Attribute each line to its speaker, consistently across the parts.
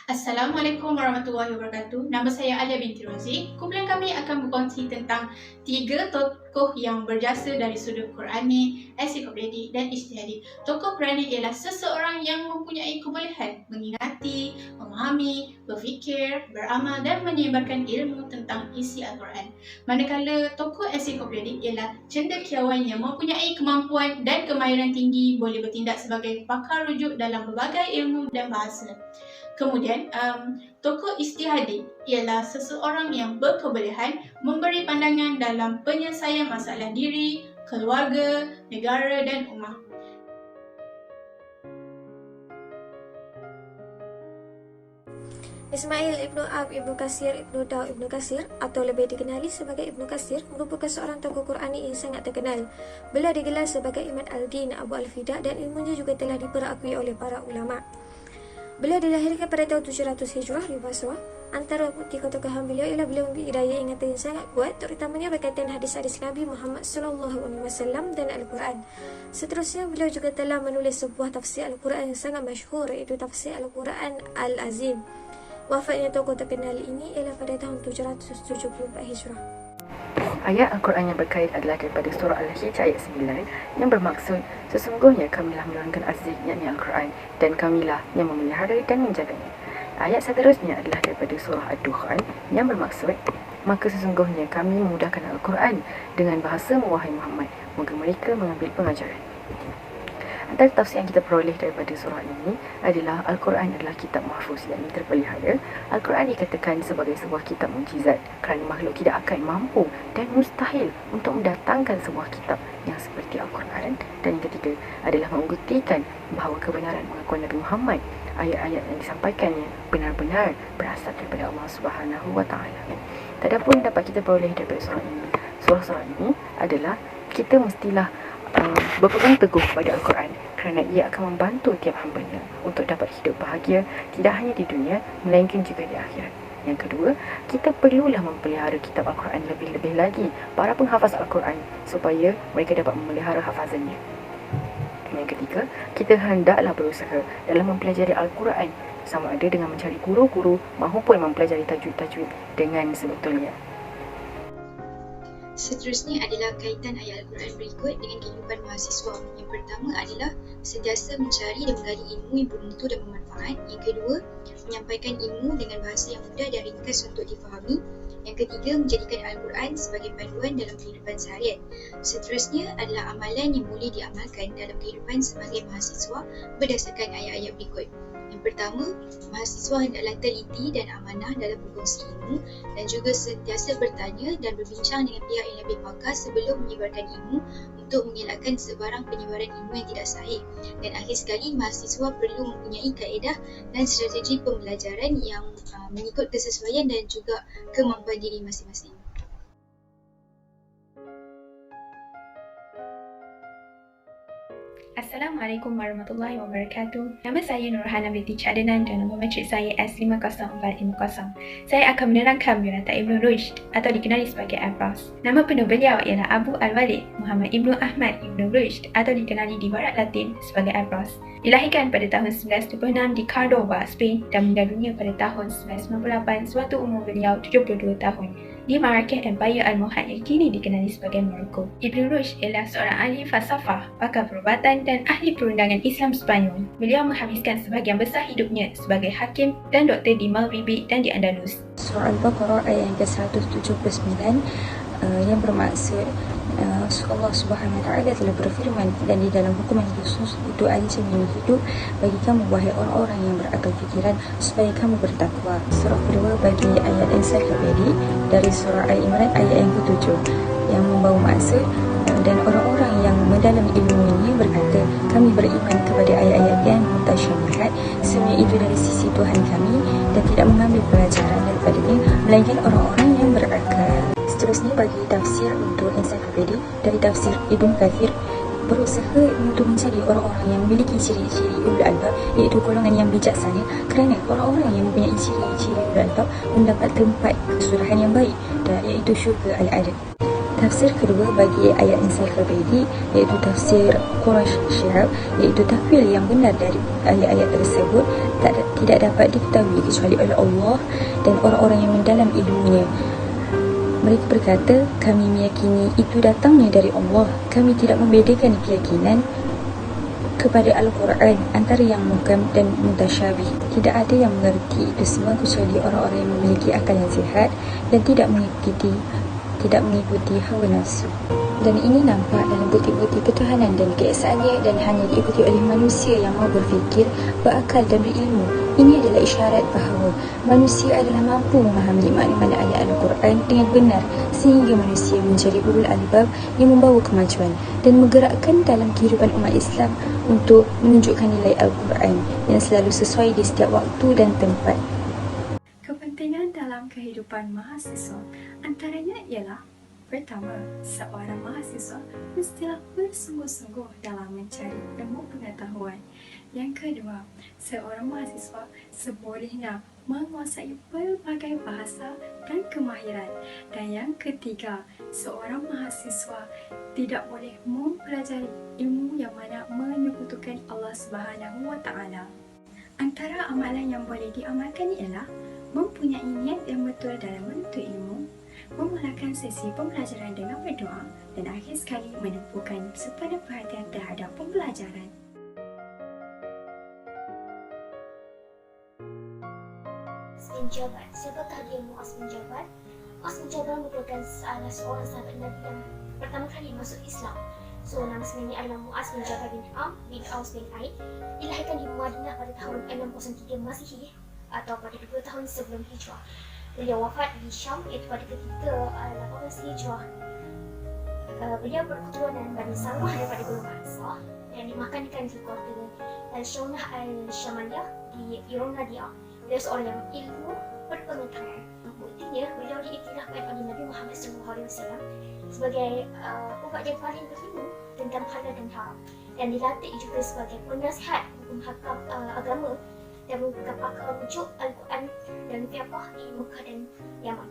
Speaker 1: Assalamualaikum warahmatullahi wabarakatuh. Nama saya Alia binti Rozi. Kumpulan kami akan berkongsi tentang 3 tokoh yang berjasa dari sudut Qurani, ensiklopedik dan ijtihadi. Tokoh Qurani ialah seseorang yang mempunyai kebolehan mengingati, memahami, berfikir, beramal dan menyebarkan ilmu tentang isi Al-Quran. Manakala tokoh ensiklopedik ialah cendekiawan yang mempunyai kemampuan dan kemahiran tinggi, boleh bertindak sebagai pakar rujuk dalam berbagai ilmu dan bahasa. Kemudian, tokoh ijtihadi ialah seseorang yang berkebolehan memberi pandangan dalam penyelesaian masalah diri, keluarga, negara dan ummah.
Speaker 2: Ismail Ibnu Ab Ibnu Katsir Ibnu Daud Ibnu Katsir atau lebih dikenali sebagai Ibnu Katsir merupakan seorang tokoh Qurani yang sangat terkenal. Beliau digelar sebagai Imad al-Din Abu al-Fida dan ilmunya juga telah diperakui oleh para ulama. Beliau dilahirkan pada tahun 700 Hijrah di Basrah. Antara bukti ketokohan beliau ialah beliau memiliki daya ingatan yang sangat kuat, terutamanya berkaitan hadis-hadis Nabi Muhammad SAW dan Al-Quran. Seterusnya, beliau juga telah menulis sebuah tafsir Al-Quran yang sangat masyhur, iaitu tafsir Al-Quran Al-Azim. Wafatnya tokoh terkenal ini ialah pada tahun 774 Hijrah.
Speaker 3: Ayat Al-Quran yang berkait adalah daripada surah Al-Hijr ayat 9 yang bermaksud sesungguhnya kamilah menurunkan aziz yakni Al-Quran dan kamilah yang memelihara dan menjaganya. Ayat seterusnya adalah daripada surah Ad-Dukhan yang bermaksud maka sesungguhnya kami memudahkan Al-Quran dengan bahasa wahai Muhammad, moga mereka mengambil pengajaran. Antara tafsir yang kita peroleh daripada surah ini adalah Al-Quran adalah kitab mahfuz yang terpelihara. Al-Quran dikatakan sebagai sebuah kitab mukjizat kerana makhluk tidak akan mampu dan mustahil untuk mendatangkan sebuah kitab yang seperti Al-Quran. Dan yang ketiga adalah membuktikan bahawa kebenaran pengakuan Nabi Muhammad, ayat-ayat yang disampaikannya benar-benar berasal daripada Allah Subhanahu wa Ta'ala. Tak ada pun dapat kita peroleh daripada surah ini. Surah-surah ini adalah kita mestilah berpegang teguh pada Al-Quran kerana ia akan membantu tiap hambanya untuk dapat hidup bahagia tidak hanya di dunia melainkan juga di akhirat. Yang kedua, kita perlulah memelihara kitab Al-Quran lebih-lebih lagi para penghafaz Al-Quran supaya mereka dapat memelihara hafazannya. Yang ketiga, kita hendaklah berusaha dalam mempelajari Al-Quran sama ada dengan mencari guru-guru maupun mempelajari tajwid-tajwid dengan sebetulnya.
Speaker 4: Seterusnya adalah kaitan ayat Al-Quran berikut dengan kehidupan mahasiswa. Yang pertama adalah sentiasa mencari dan menggali ilmu yang bermutu dan bermanfaat. Yang kedua, menyampaikan ilmu dengan bahasa yang mudah dan ringkas untuk difahami. Yang ketiga, menjadikan Al-Quran sebagai panduan dalam kehidupan seharian. Seterusnya adalah amalan yang boleh diamalkan dalam kehidupan sebagai mahasiswa berdasarkan ayat-ayat berikut. Yang pertama, mahasiswa hendaklah teliti dan amanah dalam berkongsi ilmu dan juga sentiasa bertanya dan berbincang dengan pihak yang lebih pakar sebelum menyebarkan ilmu untuk mengelakkan sebarang penyebaran ilmu yang tidak sahih. Dan akhir sekali, mahasiswa perlu mempunyai kaedah dan strategi pembelajaran yang mengikut kesesuaian dan juga kemampuan diri masing-masing.
Speaker 5: Assalamualaikum warahmatullahi wabarakatuh. Nama saya Nurhana binti Cadenan dan nombor matrik saya S50450. Saya akan menerangkan biodata Ibn Rushd atau dikenali sebagai Ibros. Nama penuh beliau ialah Abu Al-Walid Muhammad Ibnu Ahmad Ibn Rushd atau dikenali di barat Latin sebagai Ibros. Dilahirkan pada tahun 1926 di Córdoba, Spain dan meninggal dunia pada tahun 1998 sewaktu umur beliau 72 tahun di Marrakech Empire Almohad yang kini dikenali sebagai Morocco. Ibn Rushd ialah seorang ahli falsafah, pakar perubatan dan ahli perundangan Islam Sepanyol. Beliau menghabiskan sebahagian besar hidupnya sebagai hakim dan doktor di Maghrib dan di Andalus.
Speaker 6: Surah Al-Baqarah ayat yang ke-179 yang bermaksud Allah Subhanahu wa Ta'ala telah berfirman, dan di dalam hukuman khusus itu ada senyum hidup bagi kamu wahai orang-orang yang berakal fikiran supaya kamu bertakwa. Surah kedua bagi ayat ensiklopedik dari surah Al-Imran ayat yang ke-7 yang membawa maksud dan orang-orang yang mendalami ilmunya berkata, kami beriman kepada ayat-ayat yang mutasyabihat, semua itu dari sisi Tuhan kami dan tidak mengambil pelajaran daripadanya melainkan orang-orang yang berakal. Seterusnya bagi tafsir untuk ensiklopedik dari tafsir Ibn Katsir, berusaha untuk mencari orang-orang yang memiliki ciri-ciri ulul albab, iaitu golongan yang bijaksana, kerana orang-orang yang mempunyai ciri-ciri ulul albab mendapat tempat kesuluhan yang baik, iaitu syurga al-adab. Tafsir kedua bagi ayat ensiklopedia iaitu tafsir Quraish Syihab, iaitu takwil yang benar dari ayat-ayat tersebut tidak dapat diketahui kecuali oleh Allah dan orang-orang yang mendalam ilmunya. Mereka berkata, kami meyakini itu datangnya dari Allah. Kami tidak membedakan keyakinan kepada Al-Quran antara yang muhkam dan mutasyabih. Tidak ada yang mengerti itu semua kecuali orang-orang yang memiliki akal yang sihat dan tidak mengikuti hawa nafsu. Dan ini nampak dalam bukti-bukti ketuhanan dan keesaannya dan hanya diikuti oleh manusia yang mahu berfikir, berakal dan berilmu. Ini adalah isyarat bahawa manusia adalah mampu memahami makna-makna ayat Al-Quran dengan benar sehingga manusia menjadi ulul albab yang membawa kemajuan dan menggerakkan dalam kehidupan umat Islam untuk menunjukkan nilai Al-Quran yang selalu sesuai di setiap waktu dan tempat.
Speaker 7: Kepentingan dalam kehidupan mahasiswa antaranya ialah: pertama, seorang mahasiswa mestilah bersungguh-sungguh dalam mencari ilmu pengetahuan. Yang kedua, seorang mahasiswa sebolehnya menguasai pelbagai bahasa dan kemahiran. Dan yang ketiga, seorang mahasiswa tidak boleh mempelajari ilmu yang mana menyekutukan Allah Subhanahu Wa Taala. Antara amalan yang boleh diamalkan ialah mempunyai niat yang betul dalam menuntut ilmu, memulakan sesi pembelajaran dengan berdoa, dan akhir sekali menumpukan sepenuh perhatian terhadap pembelajaran.
Speaker 2: Menjabat. Siapakah dia Muaz bin Jabal? Muaz bin Jabal merupakan salah seorang sahabat Nabi yang pertama kali masuk Islam. So, nama sebenarnya adalah Muaz bin Jabal bin Amr bin Aus bin Aid. Dilahirkan di Madinah pada tahun 603 Masihi atau pada 2 tahun sebelum Hijrah. Beliau wafat di Syam iaitu pada ketika 18 Hijrah. Beliau berketurunan Bani Salamah daripada golongan Ansar yang dimakamkan di keluarga Al-Shawnah Al-Shamaliyah di Ironadia. Beliau seorang yang ilmu berpengetahuan. Buktinya, beliau diiktirafkan oleh Nabi Muhammad SAW sebagai umat yang paling berilmu tentang halal dan haram, dan dilantik juga sebagai penasihat hukum hakam agama dan merupakan pakar rujuk Al-Quran dan fiqh di Mekah dan Yaman.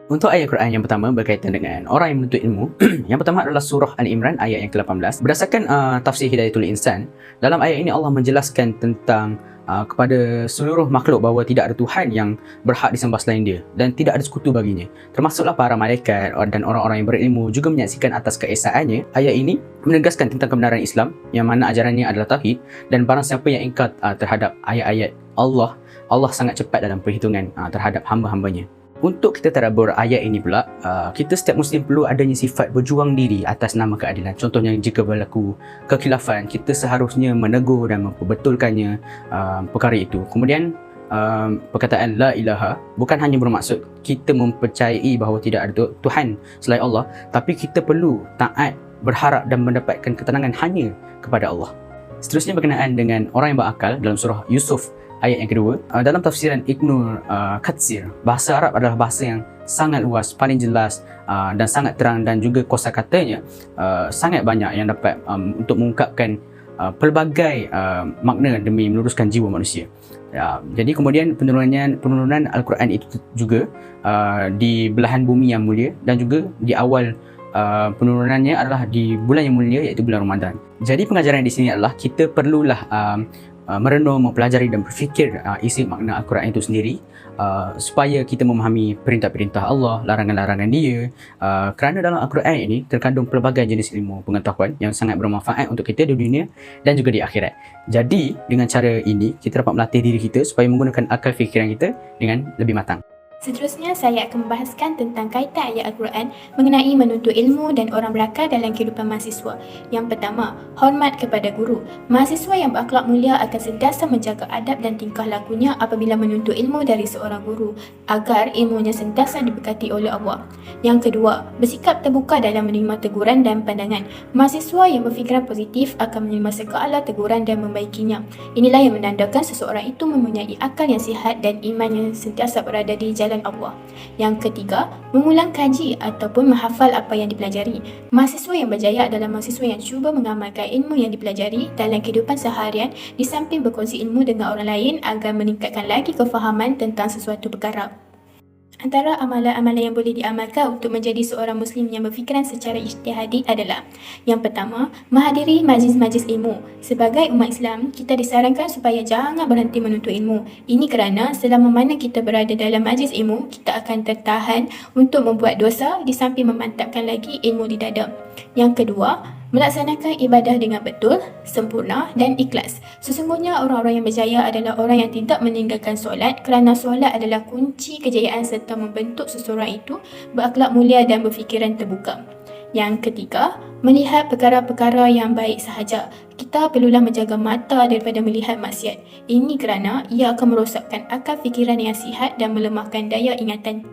Speaker 8: Untuk ayat Quran yang pertama berkaitan dengan orang yang menuntut ilmu, yang pertama adalah surah Al-Imran ayat yang ke-18. Berdasarkan tafsir Hidayatul Insan, dalam ayat ini Allah menjelaskan tentang kepada seluruh makhluk bahawa tidak ada Tuhan yang berhak disembah selain dia dan tidak ada sekutu baginya, termasuklah para malaikat dan orang-orang yang berilmu juga menyaksikan atas keesaannya. Ayat ini menegaskan tentang kebenaran Islam yang mana ajarannya adalah tauhid, dan barang siapa yang ingkar terhadap ayat-ayat Allah sangat cepat dalam perhitungan terhadap hamba-hambanya. Untuk kita tadabbur ayat ini pula, kita setiap Muslim perlu adanya sifat berjuang diri atas nama keadilan. Contohnya, jika berlaku kekhilafan, kita seharusnya menegur dan memperbetulkannya perkara itu. Kemudian, perkataan la ilaha bukan hanya bermaksud kita mempercayai bahawa tidak ada Tuhan selain Allah, tapi kita perlu taat, berharap dan mendapatkan ketenangan hanya kepada Allah. Seterusnya berkenaan dengan orang yang berakal dalam surah Yusuf ayat yang kedua. Dalam tafsiran Ibnu Katsir, bahasa Arab adalah bahasa yang sangat luas, paling jelas dan sangat terang, dan juga kosakatanya sangat banyak yang dapat untuk mengungkapkan pelbagai makna demi meluruskan jiwa manusia. Jadi kemudian penurunan Al-Quran itu juga di belahan bumi yang mulia, dan juga di awal penurunannya adalah di bulan yang mulia iaitu bulan Ramadan. Jadi pengajaran di sini adalah kita perlulah merenung, mempelajari dan berfikir isi makna Al-Quran itu sendiri, supaya kita memahami perintah-perintah Allah, larangan-larangan dia, kerana dalam Al-Quran ini terkandung pelbagai jenis ilmu pengetahuan yang sangat bermanfaat untuk kita di dunia dan juga di akhirat. Jadi dengan cara ini kita dapat melatih diri kita supaya menggunakan akal fikiran kita dengan lebih matang.
Speaker 5: Seterusnya, saya akan membahaskan tentang kaitan ayat Al-Quran mengenai menuntut ilmu dan orang berakal dalam kehidupan mahasiswa. Yang pertama, hormat kepada guru. Mahasiswa yang berakhlak mulia akan sentiasa menjaga adab dan tingkah lakunya apabila menuntut ilmu dari seorang guru, agar ilmunya sentiasa diberkati oleh Allah. Yang kedua, bersikap terbuka dalam menerima teguran dan pandangan. Mahasiswa yang berfikiran positif akan menerima segala teguran dan membaikinya. Inilah yang menandakan seseorang itu mempunyai akal yang sihat dan iman yang sentiasa berada di jalan Allah. Yang ketiga, mengulang kaji ataupun menghafal apa yang dipelajari. Mahasiswa yang berjaya adalah mahasiswa yang cuba mengamalkan ilmu yang dipelajari dalam kehidupan seharian di samping berkongsi ilmu dengan orang lain agar meningkatkan lagi kefahaman tentang sesuatu perkara. Antara amalan-amalan yang boleh diamalkan untuk menjadi seorang Muslim yang berfikiran secara ijtihadi adalah: yang pertama, menghadiri majlis-majlis ilmu. Sebagai umat Islam, kita disarankan supaya jangan berhenti menuntut ilmu. Ini kerana selama mana kita berada dalam majlis ilmu, kita akan tertahan untuk membuat dosa di samping memantapkan lagi ilmu di dada. Yang kedua, melaksanakan ibadah dengan betul, sempurna dan ikhlas. Sesungguhnya orang-orang yang berjaya adalah orang yang tidak meninggalkan solat, kerana solat adalah kunci kejayaan serta membentuk seseorang itu berakhlak mulia dan berfikiran terbuka. Yang ketiga, melihat perkara-perkara yang baik sahaja. Kita perlulah menjaga mata daripada melihat maksiat. Ini kerana ia akan merosakkan akal fikiran yang sihat dan melemahkan daya ingatan